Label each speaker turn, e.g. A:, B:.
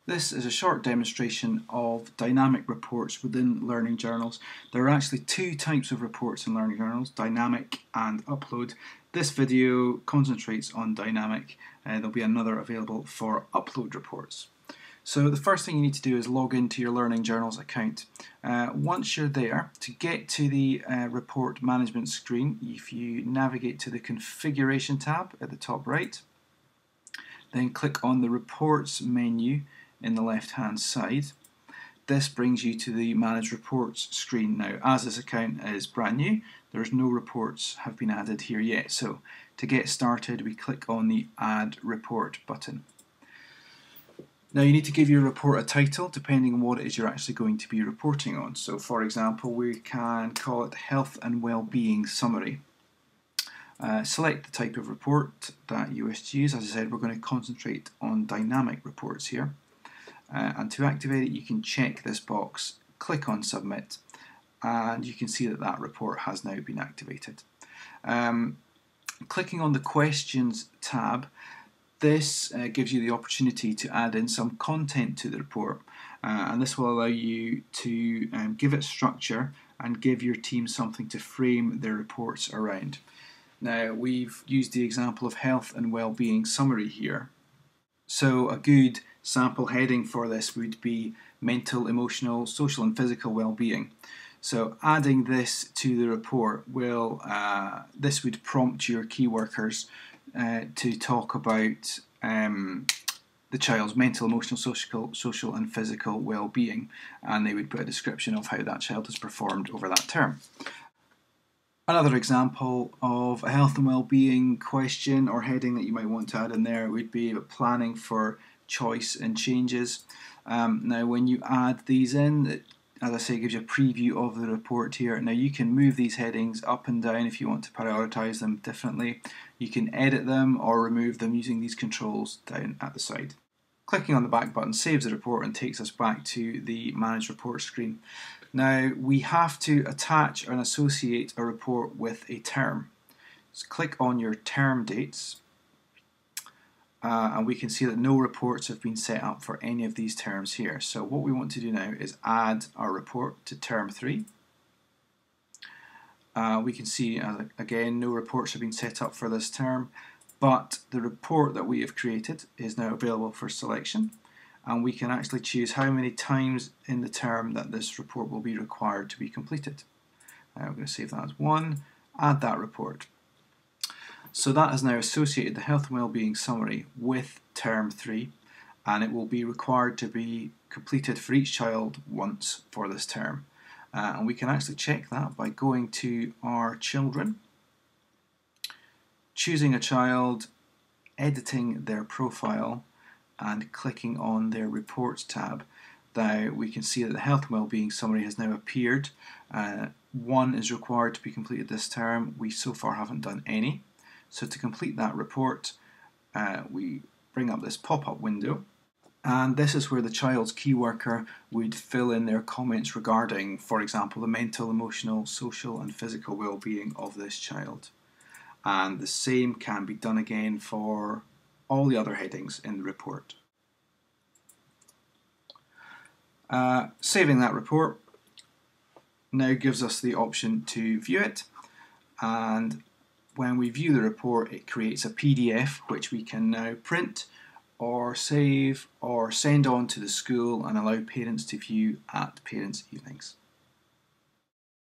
A: This is a short demonstration of dynamic reports within Learning Journals. There are actually two types of reports in Learning Journals, dynamic and upload. This video concentrates on dynamic. There'll be another available for upload reports. So the first thing you need to do is log into your Learning Journals account. Once you're there, to get to the report management screen, if you navigate to the configuration tab at the top right, then click on the reports menu in the left hand side. This brings you to the manage reports screen. Now, as this account is brand new, there's no reports have been added here yet. So to get started, we click on the add report button. Now you need to give your report a title depending on what it is you're actually going to be reporting on. So for example, we can call it Health and Wellbeing Summary. Select the type of report that you wish to use. As I said, we're going to concentrate on dynamic reports here. And to activate it, you can check this box, click on Submit, and you can see that that report has now been activated. Clicking on the Questions tab, this gives you the opportunity to add in some content to the report, and this will allow you to give it structure and give your team something to frame their reports around. Now, we've used the example of Health and Wellbeing Summary here. So a good sample heading for this would be mental, emotional, social and physical well-being. So adding this to the report will, this would prompt your key workers to talk about the child's mental, emotional, social and physical well-being, and they would put a description of how that child has performed over that term. Another example of a health and well-being question or heading that you might want to add in there would be planning for choice and changes. Now when you add these in, it, as I say, it gives you a preview of the report here. Now you can move these headings up and down if you want to prioritise them differently. You can edit them or remove them using these controls down at the side. Clicking on the back button saves the report and takes us back to the Manage Report screen. Now we have to attach and associate a report with a term. So click on your term dates and we can see that no reports have been set up for any of these terms here. So what we want to do now is add our report to term 3. We can see again no reports have been set up for this term, but the report that we have created is now available for selection, and we can actually choose how many times in the term that this report will be required to be completed. I'm going to save that as 1, add that report. So that has now associated the Health and Wellbeing Summary with term 3, and it will be required to be completed for each child once for this term. And we can actually check that by going to our children, choosing a child, editing their profile, and clicking on their Reports tab. Now we can see that the Health and Wellbeing Summary has now appeared. 1 is required to be completed this term. We so far haven't done any. So to complete that report, we bring up this pop-up window, and this is where the child's key worker would fill in their comments regarding, for example, the mental, emotional, social and physical well-being of this child. And the same can be done again for all the other headings in the report. Saving that report now gives us the option to view it, and when we view the report, it creates a PDF which we can now print or save or send on to the school and allow parents to view at parents' evenings.